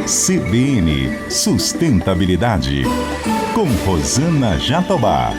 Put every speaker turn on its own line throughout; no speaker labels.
CBN Sustentabilidade, com Rosana Jatobá.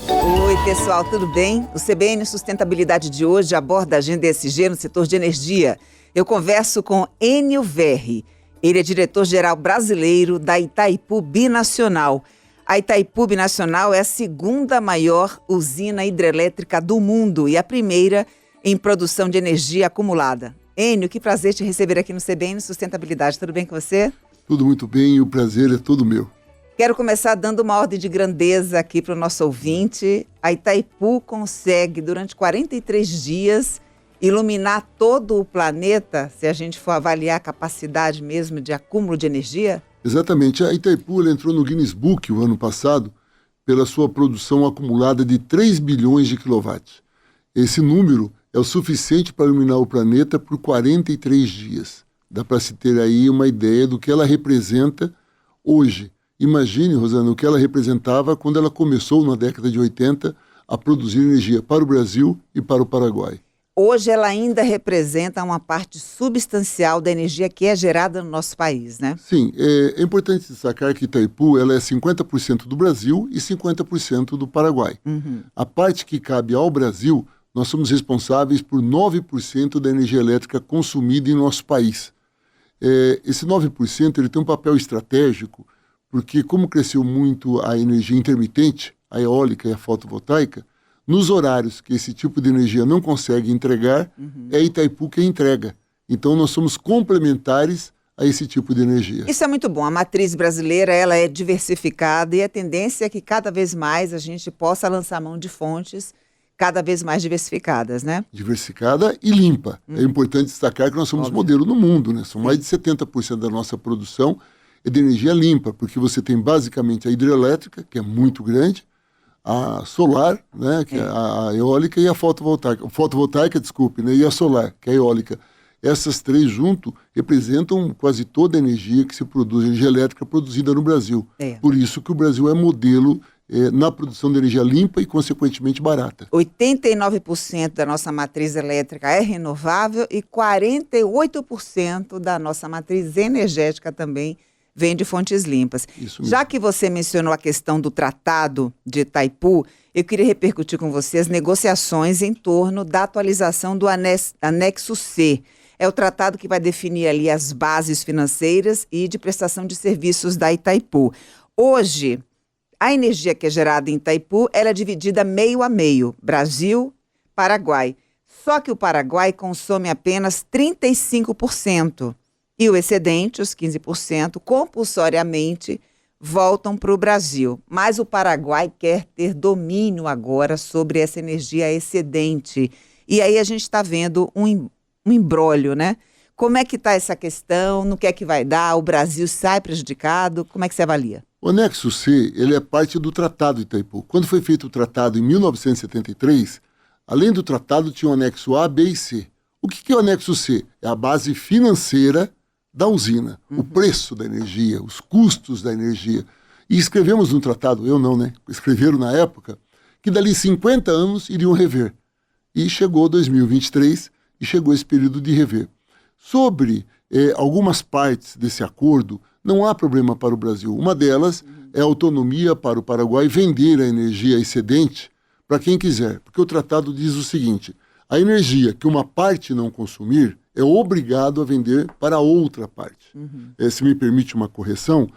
Oi, pessoal, tudo bem? O CBN Sustentabilidade de hoje aborda a agenda ESG no setor de energia. Eu converso com Enio Verri. Ele é diretor-geral brasileiro da Itaipu Binacional. A Itaipu Binacional é a segunda maior usina hidrelétrica do mundo e a primeira em produção de energia acumulada. Enio, que prazer te receber aqui no CBN Sustentabilidade. Tudo bem com você?
Tudo muito bem e o prazer é todo meu.
Quero começar dando uma ordem de grandeza aqui para o nosso ouvinte. A Itaipu consegue, durante 43 dias, iluminar todo o planeta, se a gente for avaliar a capacidade mesmo de acúmulo de energia?
Exatamente. A Itaipu entrou no Guinness Book o ano passado pela sua produção acumulada de 3 bilhões de quilowatts. Esse número é o suficiente para iluminar o planeta por 43 dias. Dá para se ter aí uma ideia do que ela representa hoje. Imagine, Rosana, o que ela representava quando ela começou, na década de 80, a produzir energia para o Brasil e para o Paraguai.
Hoje ela ainda representa uma parte substancial da energia que é gerada no nosso país, né?
Sim, é importante destacar que Itaipu ela é 50% do Brasil e 50% do Paraguai. A parte que cabe ao Brasil, nós somos responsáveis por 9% da energia elétrica consumida em nosso país. Esse 9% ele tem um papel estratégico, porque como cresceu muito a energia intermitente, a eólica e a fotovoltaica, nos horários que esse tipo de energia não consegue entregar, é Itaipu que entrega. Então nós somos complementares a esse tipo de energia.
Isso é muito bom. A matriz brasileira ela é diversificada e a tendência é que cada vez mais a gente possa lançar mão de fontes cada vez mais diversificadas, né?
Diversificada e limpa. É importante destacar que nós somos modelo no mundo, né? São mais de 70% da nossa produção é de energia limpa, porque você tem basicamente a hidrelétrica, que é muito grande, a solar, né, que é a eólica, e a fotovoltaica, né, e a solar, que é a eólica. Essas três junto representam quase toda a energia que se produz, energia elétrica produzida no Brasil. Por isso que o Brasil é modelo na produção de energia limpa e, consequentemente, barata.
89% da nossa matriz elétrica é renovável e 48% da nossa matriz energética também vem de fontes limpas. Já que você mencionou a questão do Tratado de Itaipu, eu queria repercutir com você as negociações em torno da atualização do anexo C. É o tratado que vai definir ali as bases financeiras e de prestação de serviços da Itaipu. Hoje, a energia que é gerada em Itaipu, ela é dividida meio a meio, Brasil, Paraguai. Só que o Paraguai consome apenas 35%. E o excedente, os 15%, compulsoriamente voltam para o Brasil. Mas o Paraguai quer ter domínio agora sobre essa energia excedente. E aí a gente está vendo um imbróglio, né? Como é que está essa questão? No que é que vai dar? O Brasil sai prejudicado? Como é que você avalia?
O anexo C, ele é parte do Tratado de Itaipu. Quando foi feito o tratado em 1973, além do tratado tinha o anexo A, B e C. O que é o anexo C? É a base financeira da usina, o preço da energia, os custos da energia. E escrevemos no tratado, eu não, né? Escreveram na época, que dali 50 anos iriam rever. E chegou 2023 e chegou esse período de rever. Sobre algumas partes desse acordo, não há problema para o Brasil. Uma delas é a autonomia para o Paraguai vender a energia excedente para quem quiser. Porque o tratado diz o seguinte: a energia que uma parte não consumir é obrigado a vender para outra parte. Se me permite uma correção,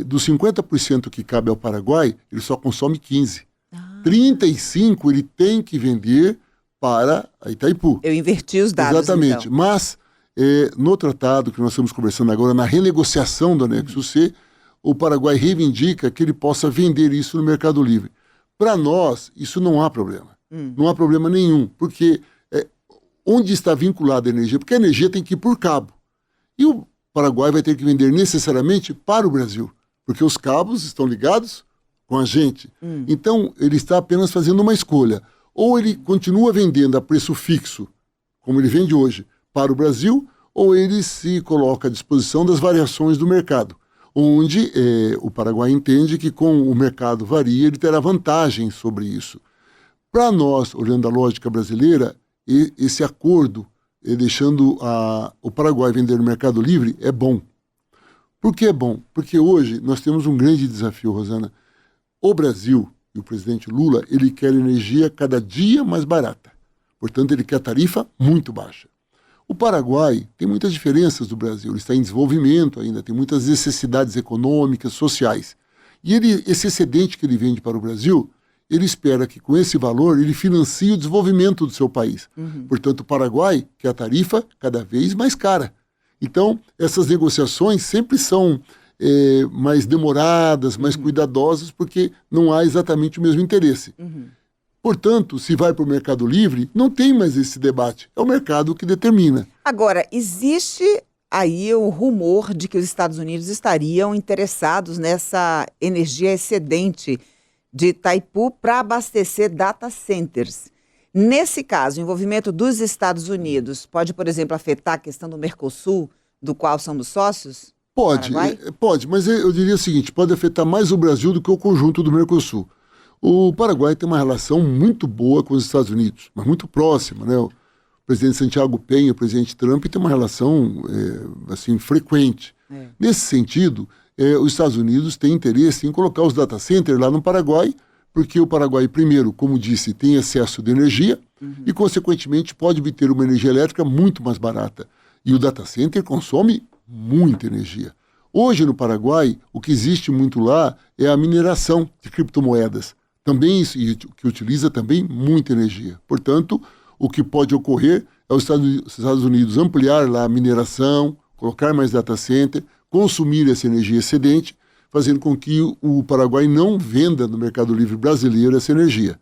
dos 50% que cabe ao Paraguai, ele só consome 15%. 35% ele tem que vender para a Itaipu.
Eu inverti os dados,
exatamente.
Então.
Mas, no tratado que nós estamos conversando agora, na renegociação do anexo C, o Paraguai reivindica que ele possa vender isso no Mercado Livre. Para nós, isso não há problema. Não há problema nenhum, porque onde está vinculada a energia? Porque a energia tem que ir por cabo. E o Paraguai vai ter que vender necessariamente para o Brasil, porque os cabos estão ligados com a gente. Então, ele está apenas fazendo uma escolha. Ou ele continua vendendo a preço fixo, como ele vende hoje, para o Brasil, ou ele se coloca à disposição das variações do mercado. onde o Paraguai entende que com o mercado varia, ele terá vantagem sobre isso. Para nós, olhando a lógica brasileira, esse acordo, deixando o Paraguai vender no mercado livre, é bom. Por que é bom? Porque hoje nós temos um grande desafio, Rosana. O Brasil e o presidente Lula, ele quer energia cada dia mais barata. Portanto, ele quer tarifa muito baixa. O Paraguai tem muitas diferenças do Brasil, ele está em desenvolvimento ainda, tem muitas necessidades econômicas, sociais. E esse excedente que ele vende para o Brasil, ele espera que com esse valor ele financie o desenvolvimento do seu país. Portanto, o Paraguai quer a tarifa cada vez mais cara. Então, essas negociações sempre são mais demoradas, mais cuidadosas, porque não há exatamente o mesmo interesse. Portanto, se vai para o mercado livre, não tem mais esse debate. É o mercado que determina.
Agora, existe aí o rumor de que os Estados Unidos estariam interessados nessa energia excedente de Itaipu para abastecer data centers. Nesse caso, o envolvimento dos Estados Unidos pode, por exemplo, afetar a questão do Mercosul, do qual somos sócios?
Pode, mas eu diria o seguinte, pode afetar mais o Brasil do que o conjunto do Mercosul. O Paraguai tem uma relação muito boa com os Estados Unidos, mas muito próxima, né? O presidente Santiago Peña e o presidente Trump têm uma relação assim, frequente. Nesse sentido, os Estados Unidos têm interesse em colocar os data centers lá no Paraguai, porque o Paraguai, primeiro, como disse, tem excesso de energia e, consequentemente, pode obter uma energia elétrica muito mais barata. E o data center consome muita energia. Hoje, no Paraguai, o que existe muito lá é a mineração de criptomoedas. Também isso, e que utiliza também muita energia. Portanto, o que pode ocorrer é os Estados Unidos ampliar lá a mineração, colocar mais data center, consumir essa energia excedente, fazendo com que o Paraguai não venda no mercado livre brasileiro essa energia.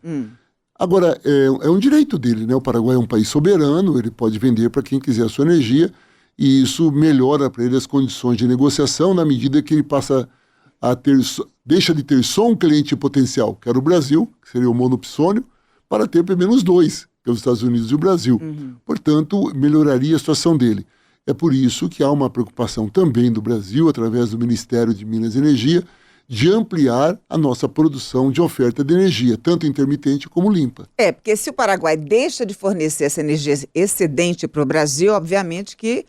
Agora, é um direito dele, né? O Paraguai é um país soberano, ele pode vender para quem quiser a sua energia, e isso melhora para ele as condições de negociação na medida que ele passa a deixa de ter só um cliente potencial, que era o Brasil, que seria o monopsônio, para ter pelo menos dois, que é os Estados Unidos e o Brasil. Portanto, melhoraria a situação dele. É por isso que há uma preocupação também do Brasil, através do Ministério de Minas e Energia, de ampliar a nossa produção de oferta de energia, tanto intermitente como limpa.
Porque se o Paraguai deixa de fornecer essa energia excedente para o Brasil, obviamente que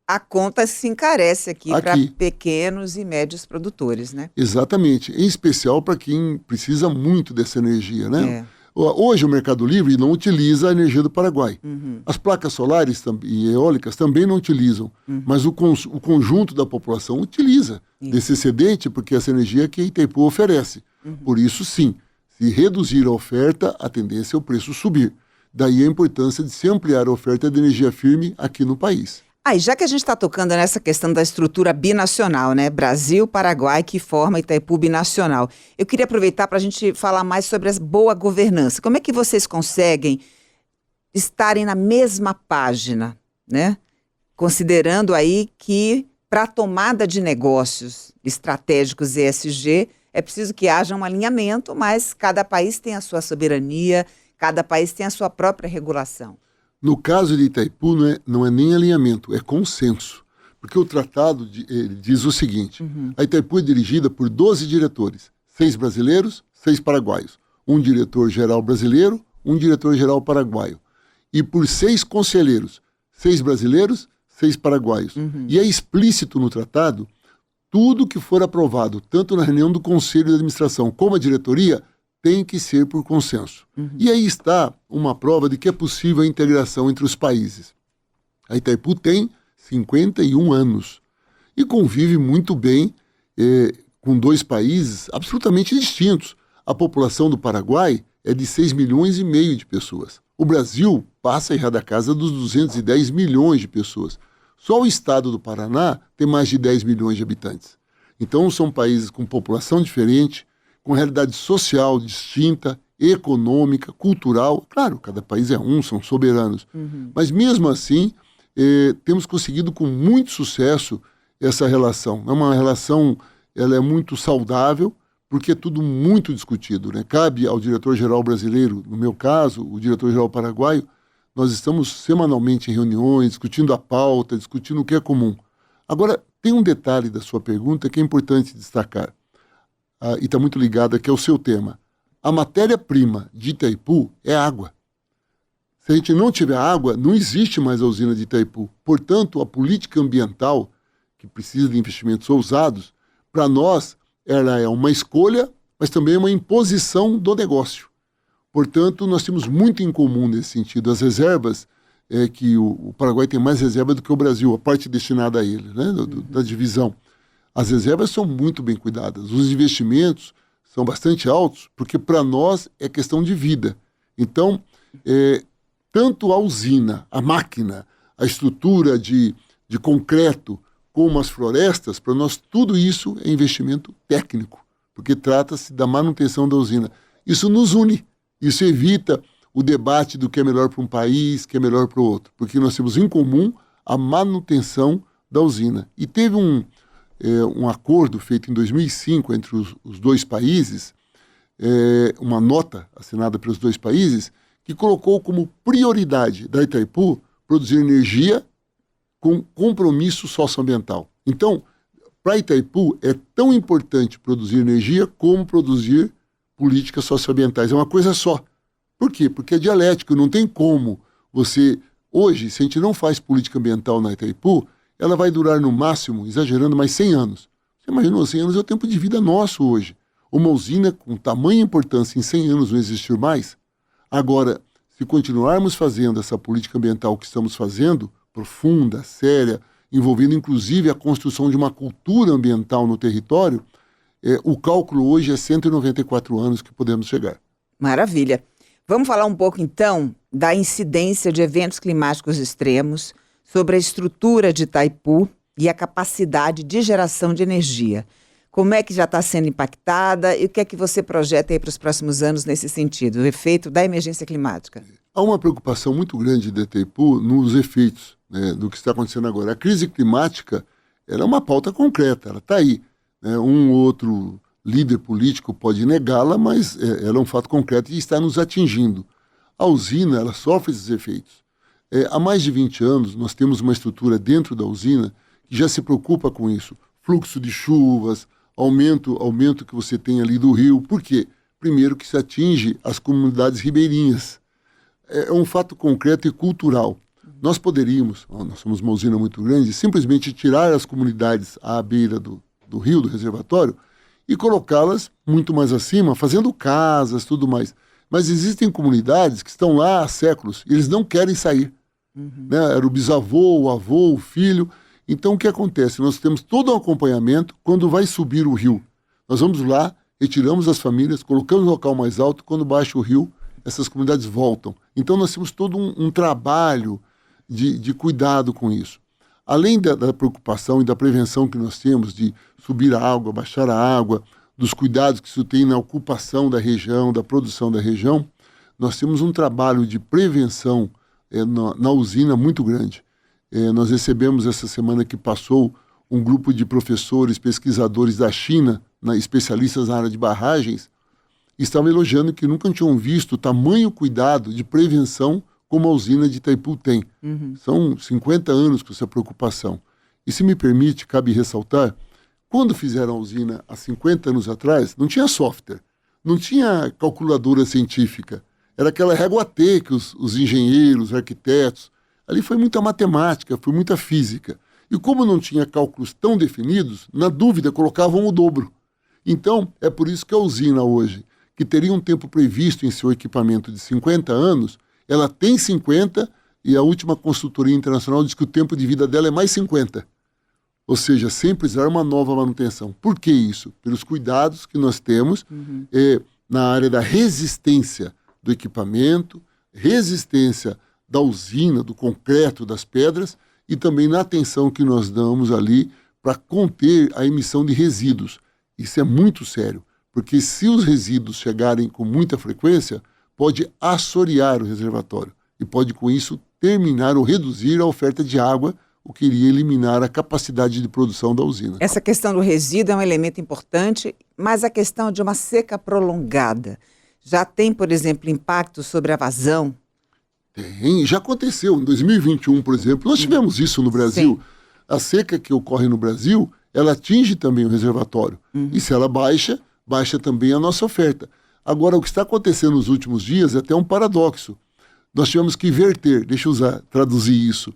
a conta se encarece aqui para pequenos e médios produtores, né?
Exatamente, em especial para quem precisa muito dessa energia, né? Hoje o Mercado Livre não utiliza a energia do Paraguai. As placas solares e eólicas também não utilizam, mas o conjunto da população utiliza desse excedente, porque essa energia que a Itaipu oferece. Por isso, sim, se reduzir a oferta, a tendência é o preço subir. Daí a importância de se ampliar a oferta de energia firme aqui no país.
Já que a gente está tocando nessa questão da estrutura binacional, né? Brasil, Paraguai, que forma Itaipu binacional. Eu queria aproveitar para a gente falar mais sobre a boa governança. Como é que vocês conseguem estarem na mesma página, né? Considerando aí que para a tomada de negócios estratégicos ESG é preciso que haja um alinhamento, mas cada país tem a sua soberania, cada país tem a sua própria regulação.
No caso de Itaipu, não é nem alinhamento, é consenso. Porque o tratado diz o seguinte, a Itaipu é dirigida por 12 diretores, 6 brasileiros, 6 paraguaios. Um diretor-geral brasileiro, um diretor-geral paraguaio. E por 6 conselheiros, 6 brasileiros, 6 paraguaios. E é explícito no tratado, tudo que for aprovado, tanto na reunião do Conselho de Administração como a diretoria, tem que ser por consenso. E aí está uma prova de que é possível a integração entre os países. A Itaipu tem 51 anos e convive muito bem com 2 países absolutamente distintos. A população do Paraguai é de 6,5 milhões de pessoas. O Brasil passa a da casa dos 210 milhões de pessoas. Só o estado do Paraná tem mais de 10 milhões de habitantes. Então são países com população diferente, com realidade social distinta, econômica, cultural. Claro, cada país é são soberanos. Mas mesmo assim, temos conseguido com muito sucesso essa relação. É uma relação, ela é muito saudável, porque é tudo muito discutido, né? Cabe ao diretor-geral brasileiro, no meu caso, o diretor-geral paraguaio, nós estamos semanalmente em reuniões, discutindo a pauta, discutindo o que é comum. Agora, tem um detalhe da sua pergunta que é importante destacar, e está muito ligado aqui ao seu tema. A matéria-prima de Itaipu é água. Se a gente não tiver água, não existe mais a usina de Itaipu. Portanto, a política ambiental, que precisa de investimentos ousados, para nós, ela é uma escolha, mas também é uma imposição do negócio. Portanto, nós temos muito em comum nesse sentido. As reservas, que o Paraguai tem mais reserva do que o Brasil, a parte destinada a ele, né, da divisão. As reservas são muito bem cuidadas. Os investimentos são bastante altos, porque para nós é questão de vida. Então, tanto a usina, a máquina, a estrutura de concreto, como as florestas, para nós tudo isso é investimento técnico, porque trata-se da manutenção da usina. Isso nos une, isso evita o debate do que é melhor para um país, que é melhor para o outro, porque nós temos em comum a manutenção da usina. E teve um acordo feito em 2005 entre os dois países, uma nota assinada pelos dois países, que colocou como prioridade da Itaipu produzir energia com compromisso socioambiental. Então, para Itaipu é tão importante produzir energia como produzir políticas socioambientais. É uma coisa só. Por quê? Porque é dialético, não tem como você... Hoje, se a gente não faz política ambiental na Itaipu, ela vai durar no máximo, exagerando, mais 100 anos. Você imaginou, 100 anos é o tempo de vida nosso hoje. Uma usina com tamanha importância em 100 anos não existir mais? Agora, se continuarmos fazendo essa política ambiental que estamos fazendo, profunda, séria, envolvendo inclusive a construção de uma cultura ambiental no território, o cálculo hoje é 194 anos que podemos chegar.
Maravilha. Vamos falar um pouco, então, da incidência de eventos climáticos extremos, sobre a estrutura de Itaipu e a capacidade de geração de energia. Como é que já está sendo impactada e o que é que você projeta aí para os próximos anos nesse sentido, o efeito da emergência climática?
Há uma preocupação muito grande de Itaipu nos efeitos, né, do que está acontecendo agora. A crise climática ela é uma pauta concreta, ela está aí. Né? Um ou outro líder político pode negá-la, mas ela é um fato concreto e está nos atingindo. A usina ela sofre esses efeitos. Há mais de 20 anos, nós temos uma estrutura dentro da usina que já se preocupa com isso. Fluxo de chuvas, aumento que você tem ali do rio. Por quê? Primeiro que se atinge as comunidades ribeirinhas. É um fato concreto e cultural. Nós poderíamos, nós somos uma usina muito grande, simplesmente tirar as comunidades à beira do rio, do reservatório, e colocá-las muito mais acima, fazendo casas, tudo mais. Mas existem comunidades que estão lá há séculos e eles não querem sair. Né? Era o bisavô, o avô, o filho. Então, o que acontece? Nós temos todo um acompanhamento quando vai subir o rio. Nós vamos lá, retiramos as famílias, colocamos no local mais alto, quando baixa o rio, essas comunidades voltam. Então, nós temos todo um trabalho de cuidado com isso. Além da preocupação e da prevenção que nós temos de subir a água, baixar a água, dos cuidados que isso tem na ocupação da região, da produção da região, nós temos um trabalho de prevenção na usina muito grande. Nós recebemos essa semana que passou um grupo de professores, pesquisadores da China, especialistas na área de barragens, estavam elogiando que nunca tinham visto tamanho cuidado de prevenção como a usina de Itaipu tem. São 50 anos com essa preocupação. E se me permite, cabe ressaltar, quando fizeram a usina há 50 anos atrás, não tinha software, não tinha calculadora científica, era aquela régua T que os engenheiros, arquitetos, ali foi muita matemática, foi muita física. E como não tinha cálculos tão definidos, na dúvida colocavam o dobro. Então, é por isso que a usina hoje, que teria um tempo previsto em seu equipamento de 50 anos, ela tem 50 e a última consultoria internacional diz que o tempo de vida dela é mais 50. Ou seja, sem precisar uma nova manutenção. Por que isso? Pelos cuidados que nós temos na área da resistência do equipamento, resistência da usina, do concreto, das pedras, e também na atenção que nós damos ali para conter a emissão de resíduos. Isso é muito sério, porque se os resíduos chegarem com muita frequência, pode assorear o reservatório e pode, com isso, terminar ou reduzir a oferta de água, o que iria eliminar a capacidade de produção da usina.
Essa questão do resíduo é um elemento importante, mas a questão de uma seca prolongada já tem, por exemplo, impacto sobre a vazão?
Tem, já aconteceu. Em 2021, por exemplo, nós tivemos isso no Brasil. A seca que ocorre no Brasil, ela atinge também o reservatório. E se ela baixa, baixa também a nossa oferta. Agora, o que está acontecendo nos últimos dias é até um paradoxo. Nós tivemos que inverter, deixa eu traduzir isso.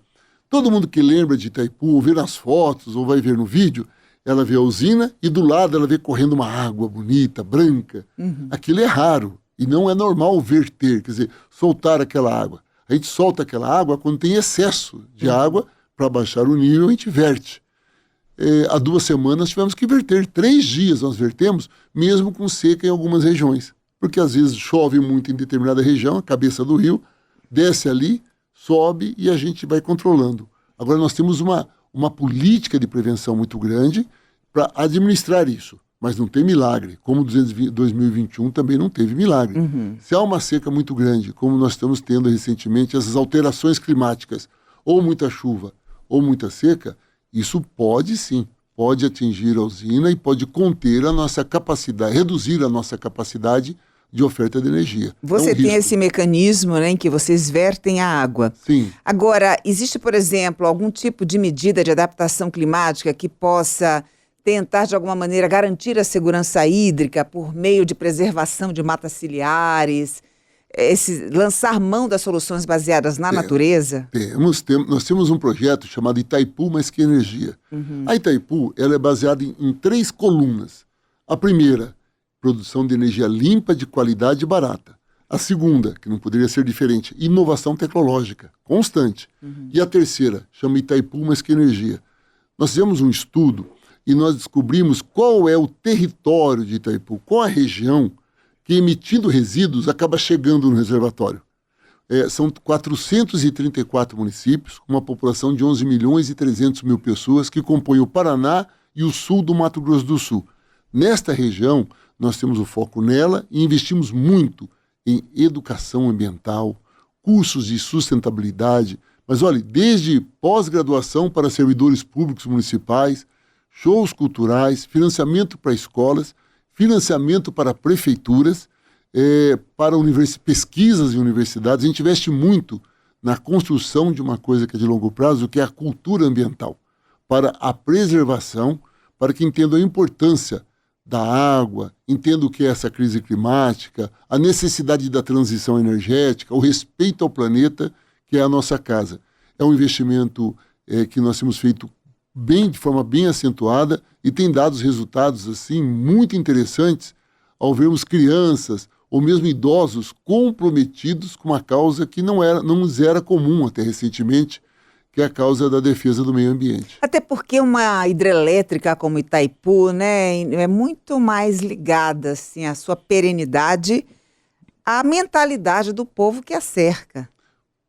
Todo mundo que lembra de Itaipu, ou vê nas fotos, ou vai ver no vídeo, ela vê a usina e do lado ela vê correndo uma água bonita, branca. Aquilo é raro e não é normal verter, quer dizer, soltar aquela água. A gente solta aquela água quando tem excesso de água, para baixar o nível a gente verte. Há 2 semanas tivemos que verter, 3 dias nós vertemos, mesmo com seca em algumas regiões. Porque às vezes chove muito em determinada região, a cabeça do rio, desce ali, sobe e a gente vai controlando. Agora nós temos uma política de prevenção muito grande para administrar isso, mas não tem milagre. Como 2021 também não teve milagre. Se há uma seca muito grande, como nós estamos tendo recentemente, essas alterações climáticas, ou muita chuva ou muita seca, isso pode sim, pode atingir a usina e pode conter a nossa capacidade, reduzir a nossa capacidade de oferta de energia.
Você tem esse mecanismo, né, em que vocês vertem a água.
Sim.
Agora, existe, por exemplo, algum tipo de medida de adaptação climática que possa tentar, de alguma maneira, garantir a segurança hídrica por meio de preservação de matas ciliares, lançar mão das soluções baseadas na natureza?
Nós temos um projeto chamado Itaipu Mais Que Energia. A Itaipu ela é baseada em 3 colunas. A primeira, produção de energia limpa, de qualidade e barata. A segunda, que não poderia ser diferente, inovação tecnológica, constante. E a terceira, chama Itaipu Mais Que Energia. Nós fizemos um estudo e nós descobrimos qual é o território de Itaipu, qual a região que, emitindo resíduos, acaba chegando no reservatório. São 434 municípios, com uma população de 11 milhões e 300 mil pessoas, que compõem o Paraná e o sul do Mato Grosso do Sul. Nesta região, nós temos o foco nela e investimos muito em educação ambiental, cursos de sustentabilidade, mas olha, desde pós-graduação para servidores públicos municipais, shows culturais, financiamento para escolas, financiamento para prefeituras, para pesquisas em universidades. A gente investe muito na construção de uma coisa que é de longo prazo, que é a cultura ambiental, para a preservação, para que entendam a importância da água, entendam o que é essa crise climática, a necessidade da transição energética, o respeito ao planeta, que é a nossa casa. É um investimento que nós temos feito de forma bem acentuada e tem dado resultados assim muito interessantes ao vermos crianças ou mesmo idosos comprometidos com uma causa que não nos era comum até recentemente, que é a causa da defesa do meio ambiente.
Até porque uma hidrelétrica como Itaipu, né, é muito mais ligada assim, à sua perenidade à mentalidade do povo que a cerca.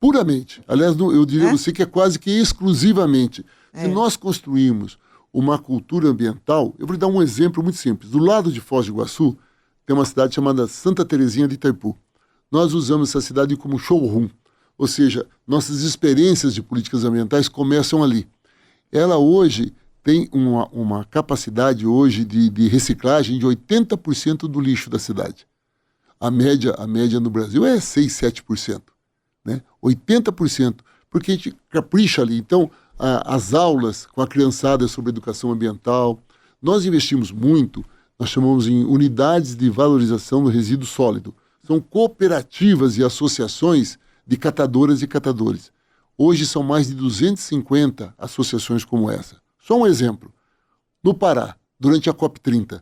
Puramente. Aliás, eu diria a você que é quase que exclusivamente. Se nós construímos uma cultura ambiental, eu vou dar um exemplo muito simples. Do lado de Foz do Iguaçu, tem uma cidade chamada Santa Terezinha de Itaipu. Nós usamos essa cidade como showroom, ou seja, nossas experiências de políticas ambientais começam ali. Ela hoje tem uma capacidade hoje de reciclagem de 80% do lixo da cidade. A média no Brasil é 6, 7%. Né? 80%, porque a gente capricha ali. Então, as aulas com a criançada sobre educação ambiental, nós investimos muito, nós chamamos em unidades de valorização do resíduo sólido. São cooperativas e associações de catadoras e catadores. Hoje são mais de 250 associações como essa. Só um exemplo. No Pará, durante a COP30,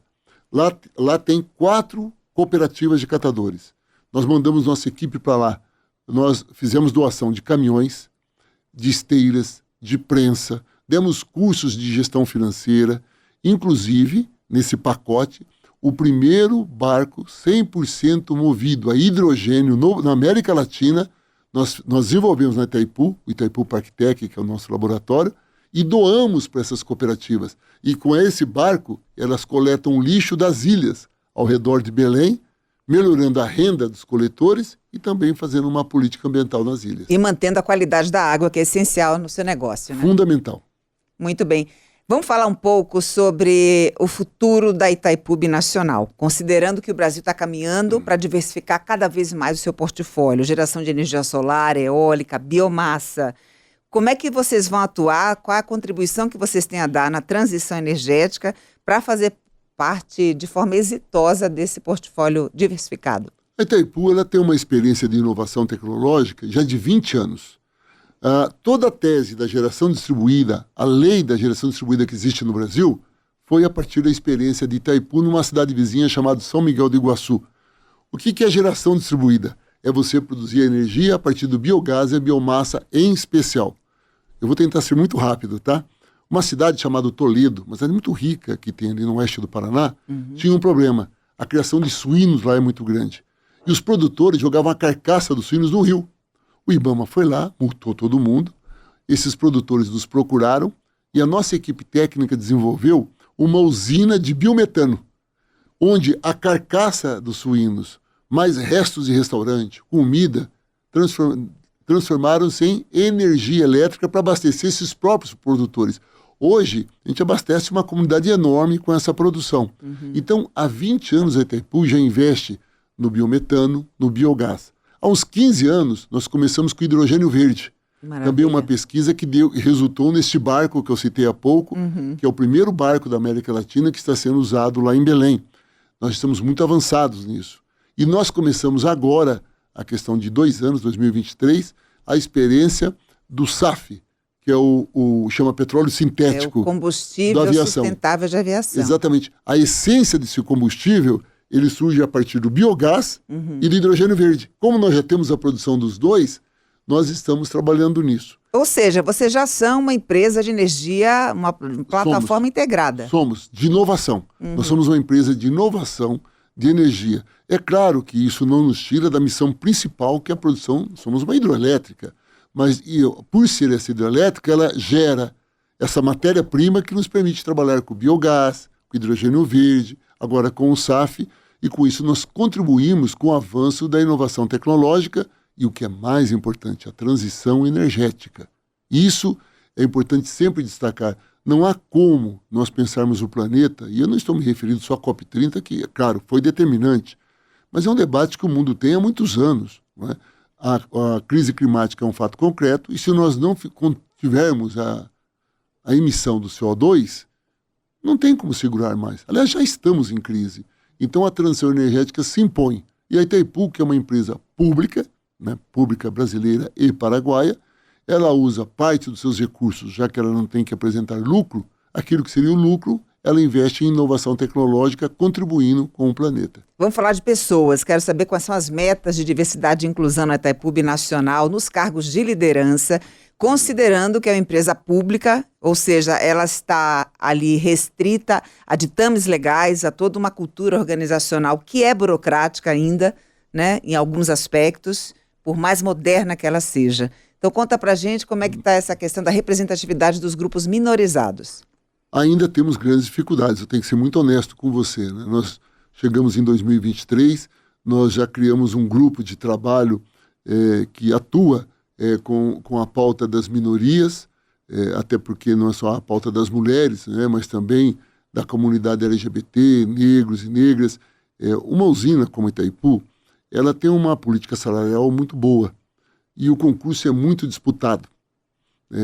lá tem 4 cooperativas de catadores. Nós mandamos nossa equipe para lá. Nós fizemos doação de caminhões, de esteiras, de prensa, demos cursos de gestão financeira, inclusive, nesse pacote, o primeiro barco 100% movido a hidrogênio na América Latina. Nós desenvolvemos na Itaipu, o Itaipu Parktec, que é o nosso laboratório, e doamos para essas cooperativas. E com esse barco, elas coletam o lixo das ilhas ao redor de Belém, melhorando a renda dos coletores e também fazendo uma política ambiental nas ilhas.
E mantendo a qualidade da água, que é essencial no seu negócio, né?
Fundamental.
Muito bem. Vamos falar um pouco sobre o futuro da Itaipu Binacional, considerando que o Brasil está caminhando para diversificar cada vez mais o seu portfólio, geração de energia solar, eólica, biomassa. Como é que vocês vão atuar? Qual a contribuição que vocês têm a dar na transição energética para fazer parte de forma exitosa desse portfólio diversificado?
A Itaipu ela tem uma experiência de inovação tecnológica já de 20 anos. Toda a tese da geração distribuída, a lei da geração distribuída que existe no Brasil, foi a partir da experiência de Itaipu numa cidade vizinha chamada São Miguel do Iguaçu. O que é geração distribuída? É você produzir energia a partir do biogás e a biomassa em especial. Eu vou tentar ser muito rápido, tá? Uma cidade chamada Toledo, uma cidade muito rica que tem ali no oeste do Paraná, tinha um problema. A criação de suínos lá é muito grande. E os produtores jogavam a carcaça dos suínos no rio. O IBAMA foi lá, multou todo mundo. Esses produtores nos procuraram e a nossa equipe técnica desenvolveu uma usina de biometano, onde a carcaça dos suínos, mais restos de restaurante, comida, transformaram-se em energia elétrica para abastecer esses próprios produtores. Hoje, a gente abastece uma comunidade enorme com essa produção. Então, há 20 anos a Itaipu já investe no biometano, no biogás. Há uns 15 anos, nós começamos com hidrogênio verde. Maravilha. Também uma pesquisa que resultou neste barco que eu citei há pouco, que é o primeiro barco da América Latina que está sendo usado lá em Belém. Nós estamos muito avançados nisso. E nós começamos agora, a questão de 2 anos, 2023, a experiência do SAF, que é chama petróleo sintético.
É o combustível sustentável de aviação.
Exatamente. A essência desse combustível, ele surge a partir do biogás e do hidrogênio verde. Como nós já temos a produção dos dois, nós estamos trabalhando nisso.
Ou seja, vocês já são uma empresa de energia, uma plataforma integrada.
Somos, de inovação. Nós somos uma empresa de inovação de energia. É claro que isso não nos tira da missão principal, que é a produção. Somos uma hidroelétrica, mas por ser essa hidrelétrica, ela gera essa matéria-prima que nos permite trabalhar com biogás, com hidrogênio verde, agora com o SAF, e com isso nós contribuímos com o avanço da inovação tecnológica e o que é mais importante, a transição energética. Isso é importante sempre destacar. Não há como nós pensarmos o planeta, e eu não estou me referindo só à COP30, que, claro, foi determinante, mas é um debate que o mundo tem há muitos anos. Não é? A crise climática é um fato concreto, e se nós não tivermos a emissão do CO2, não tem como segurar mais. Aliás, já estamos em crise. Então a transição energética se impõe. E a Itaipu, que é uma empresa pública, né, pública brasileira e paraguaia, ela usa parte dos seus recursos, já que ela não tem que apresentar lucro, aquilo que seria o lucro, ela investe em inovação tecnológica, contribuindo com o planeta.
Vamos falar de pessoas. Quero saber quais são as metas de diversidade e inclusão na Itaipu Binacional nos cargos de liderança, considerando que é uma empresa pública, ou seja, ela está ali restrita a ditames legais, a toda uma cultura organizacional que é burocrática ainda, né, em alguns aspectos, por mais moderna que ela seja. Então conta pra gente como é que está essa questão da representatividade dos grupos minorizados.
Ainda temos grandes dificuldades, eu tenho que ser muito honesto com você, né? Nós chegamos em 2023, nós já criamos um grupo de trabalho que atua com a pauta das minorias, até porque não é só a pauta das mulheres, né, mas também da comunidade LGBT, negros e negras. Uma usina como Itaipu, ela tem uma política salarial muito boa e o concurso é muito disputado.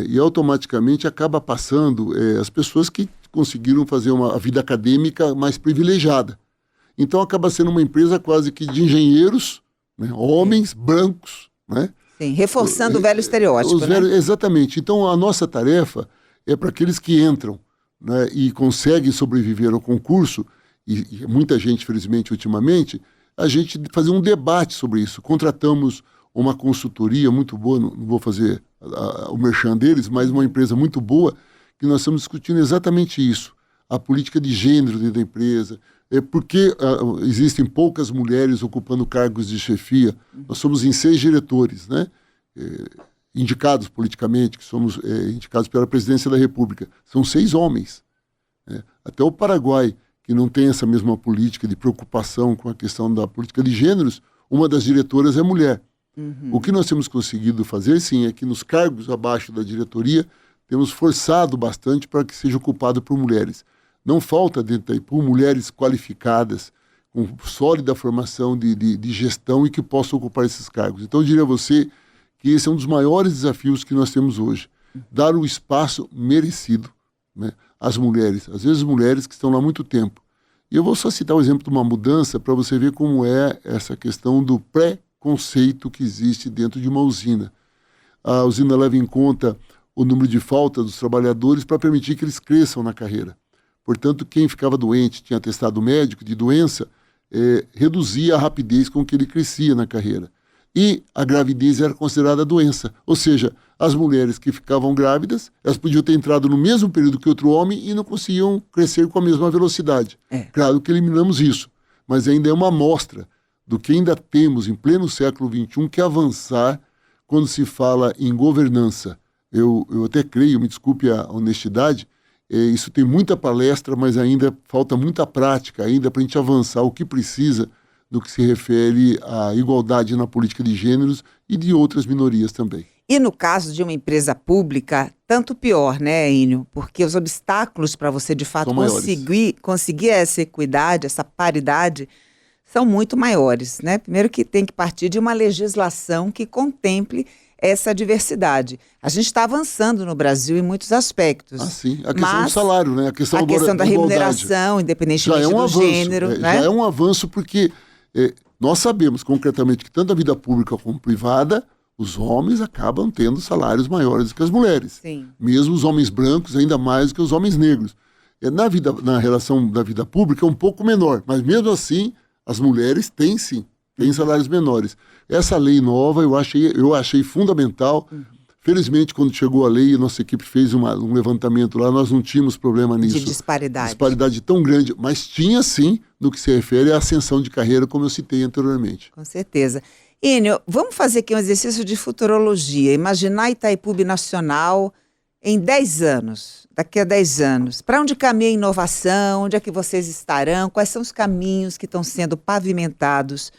E automaticamente acaba passando as pessoas que conseguiram fazer a vida acadêmica mais privilegiada. Então acaba sendo uma empresa quase que de engenheiros, né, homens brancos, né?
Sim, reforçando o velho estereótipo, né?
Exatamente. Então a nossa tarefa é para aqueles que entram, né, e conseguem sobreviver ao concurso, e muita gente, felizmente, ultimamente, a gente fazer um debate sobre isso. Contratamos uma consultoria muito boa, não vou fazer o merchan deles, mas uma empresa muito boa, que nós estamos discutindo exatamente isso, a política de gênero dentro da empresa, porque existem poucas mulheres ocupando cargos de chefia. Nós somos em 6 diretores, né, indicados politicamente, que somos indicados pela presidência da República. São 6 homens. Até o Paraguai, que não tem essa mesma política de preocupação com a questão da política de gêneros, uma das diretoras é mulher. O que nós temos conseguido fazer, sim, é que nos cargos abaixo da diretoria temos forçado bastante para que seja ocupado por mulheres. Não falta dentro da Itaipu mulheres qualificadas, com sólida formação de gestão e que possam ocupar esses cargos. Então eu diria a você que esse é um dos maiores desafios que nós temos hoje. dar o espaço merecido, né, às mulheres, às vezes mulheres que estão lá há muito tempo. E eu vou só citar o exemplo de uma mudança para você ver como é essa questão do preconceito que existe dentro de uma usina. A usina leva em conta o número de falta dos trabalhadores para permitir que eles cresçam na carreira. Portanto, quem ficava doente, tinha atestado médico de doença, reduzia a rapidez com que ele crescia na carreira. E a gravidez era considerada doença. Ou seja, as mulheres que ficavam grávidas, elas podiam ter entrado no mesmo período que outro homem e não conseguiam crescer com a mesma velocidade. Claro que eliminamos isso, mas ainda é uma amostra do que ainda temos em pleno século XXI que avançar quando se fala em governança. Eu até creio, me desculpe a honestidade, isso tem muita palestra, mas ainda falta muita prática ainda para a gente avançar o que precisa no que se refere à igualdade na política de gêneros e de outras minorias também.
E no caso de uma empresa pública, tanto pior, né, Enio? Porque os obstáculos para você, de fato, conseguir essa equidade, essa paridade, são muito maiores, né? Primeiro que tem que partir de uma legislação que contemple essa diversidade. A gente está avançando no Brasil em muitos aspectos.
Sim. A questão do salário, né? A questão
da remuneração, independentemente do gênero.
Já é um avanço porque nós sabemos concretamente que tanto a vida pública como privada, os homens acabam tendo salários maiores do que as mulheres.
Sim.
Mesmo os homens brancos, ainda mais do que os homens negros. Na relação da vida pública é um pouco menor, mas mesmo assim as mulheres têm sim, têm salários menores. Essa lei nova eu achei fundamental. Felizmente, quando chegou a lei, a nossa equipe fez um levantamento lá, nós não tínhamos problema nisso.
De disparidade.
Disparidade tão grande, mas tinha sim, no que se refere à ascensão de carreira, como eu citei anteriormente.
Com certeza. Enio, vamos fazer aqui um exercício de futurologia. Imaginar Itaipu Binacional em 10 anos, daqui a 10 anos. Para onde caminha a inovação? Onde é que vocês estarão? Quais são os caminhos que estão sendo pavimentados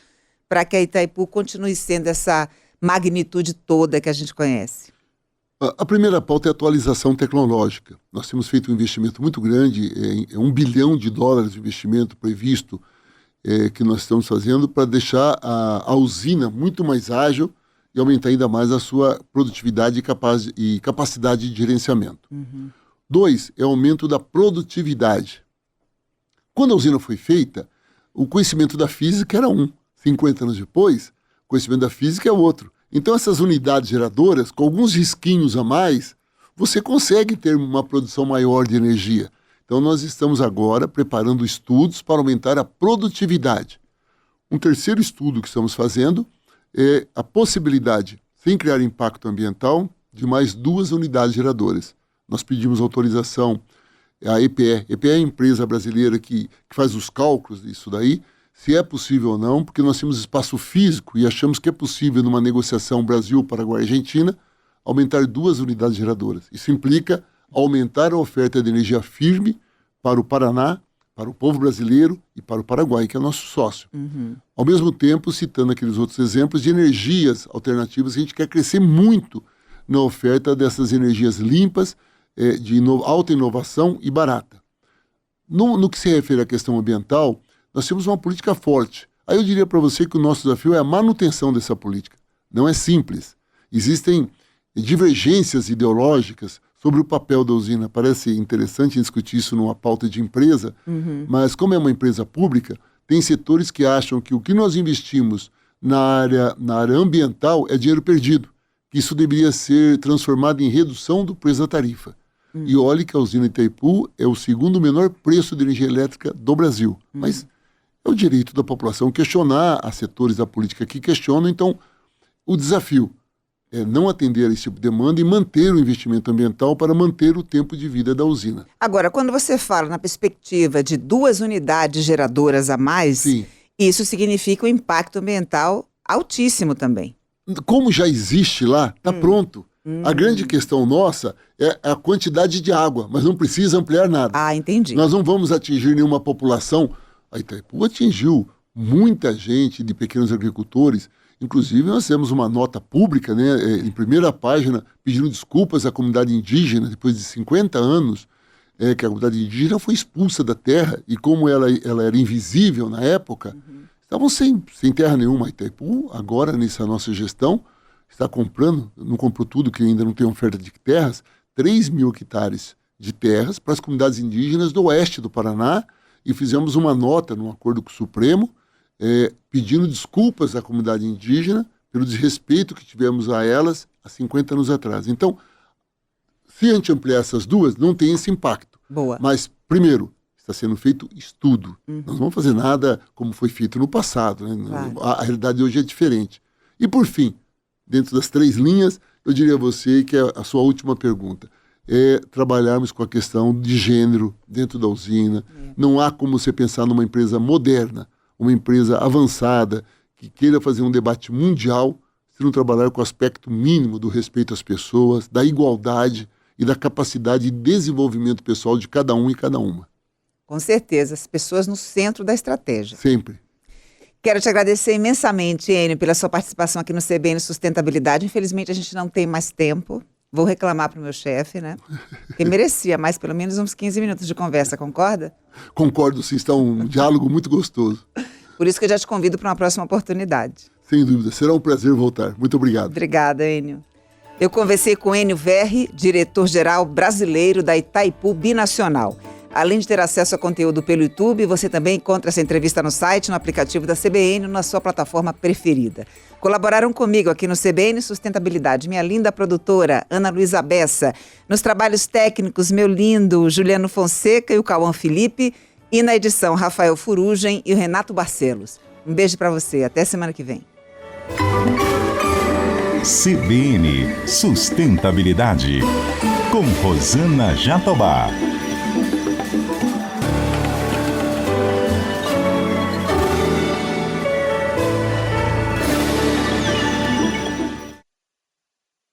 para que a Itaipu continue sendo essa magnitude toda que a gente conhece?
A primeira pauta é a atualização tecnológica. Nós temos feito um investimento muito grande, $1 bilhão de investimento previsto que nós estamos fazendo para deixar a usina muito mais ágil e aumentar ainda mais a sua produtividade e capacidade de gerenciamento. 2, é o aumento da produtividade. Quando a usina foi feita, o conhecimento da física era 50 anos depois, o conhecimento da física é outro. Então essas unidades geradoras, com alguns risquinhos a mais, você consegue ter uma produção maior de energia. Então nós estamos agora preparando estudos para aumentar a produtividade. Um terceiro estudo que estamos fazendo é a possibilidade, sem criar impacto ambiental, de mais 2 unidades geradoras. Nós pedimos autorização à EPE. EPE é a empresa brasileira que faz os cálculos disso daí, se é possível ou não, porque nós temos espaço físico e achamos que é possível, numa negociação Brasil, Paraguai e Argentina, aumentar 2 unidades geradoras. Isso implica aumentar a oferta de energia firme para o Paraná, para o povo brasileiro e para o Paraguai, que é nosso sócio. Ao mesmo tempo, citando aqueles outros exemplos de energias alternativas, a gente quer crescer muito na oferta dessas energias limpas, de alta inovação e barata. No que se refere à questão ambiental, nós temos uma política forte. Aí eu diria para você que o nosso desafio é a manutenção dessa política. Não é simples. Existem divergências ideológicas sobre o papel da usina. Parece interessante discutir isso numa pauta de empresa, mas como é uma empresa pública, tem setores que acham que o que nós investimos na área ambiental é dinheiro perdido, que isso deveria ser transformado em redução do preço da tarifa. E olhe que a usina Itaipu é o segundo menor preço de energia elétrica do Brasil. Mas é o direito da população questionar, há setores da política que questionam. Então, o desafio é não atender a esse tipo de demanda e manter o investimento ambiental para manter o tempo de vida da usina.
Agora, quando você fala na perspectiva de 2 unidades geradoras a mais,
sim,
isso significa um impacto ambiental altíssimo também.
Como já existe lá, está pronto. A grande questão nossa é a quantidade de água, mas não precisa ampliar nada.
Ah, entendi.
Nós não vamos atingir nenhuma população. A Itaipu atingiu muita gente de pequenos agricultores. Inclusive, nós temos uma nota pública, né, em primeira página, pedindo desculpas à comunidade indígena, depois de 50 anos, que a comunidade indígena foi expulsa da terra, e como ela era invisível na época, estavam sem terra nenhuma. A Itaipu, agora, nessa nossa gestão, está comprando, não comprou tudo, que ainda não tem oferta de terras, 3 mil hectares de terras para as comunidades indígenas do oeste do Paraná, e fizemos uma nota num acordo com o Supremo, pedindo desculpas à comunidade indígena pelo desrespeito que tivemos a elas há 50 anos atrás. Então, se a gente ampliar essas duas, não tem esse impacto.
Boa.
Mas, primeiro, está sendo feito estudo. Nós não vamos fazer nada como foi feito no passado, né?
Claro.
A realidade hoje é diferente. E, por fim, dentro das 3 linhas, eu diria a você que a sua última pergunta é trabalharmos com a questão de gênero dentro da usina. Não há como você pensar numa empresa moderna, uma empresa avançada, que queira fazer um debate mundial, se não trabalhar com o aspecto mínimo do respeito às pessoas, da igualdade e da capacidade de desenvolvimento pessoal de cada um e cada uma.
Com certeza, as pessoas no centro da estratégia.
Sempre.
Quero te agradecer imensamente, Enio, pela sua participação aqui no CBN Sustentabilidade. Infelizmente, a gente não tem mais tempo. Vou reclamar para o meu chefe, né? Que merecia mais pelo menos uns 15 minutos de conversa, concorda?
Concordo, sim, está um diálogo muito gostoso.
Por isso que eu já te convido para uma próxima oportunidade.
Sem dúvida, será um prazer voltar. Muito obrigado.
Obrigada, Enio. Eu conversei com Enio Verri, diretor-geral brasileiro da Itaipu Binacional. Além de ter acesso a conteúdo pelo YouTube, você também encontra essa entrevista no site, no aplicativo da CBN, na sua plataforma preferida. Colaboraram comigo aqui no CBN Sustentabilidade, minha linda produtora, Ana Luísa Bessa. Nos trabalhos técnicos, meu lindo Juliano Fonseca e o Cauã Felipe. E na edição, Rafael Furugem e o Renato Barcelos. Um beijo para você. Até semana que vem.
CBN Sustentabilidade, com Rosana Jatobá.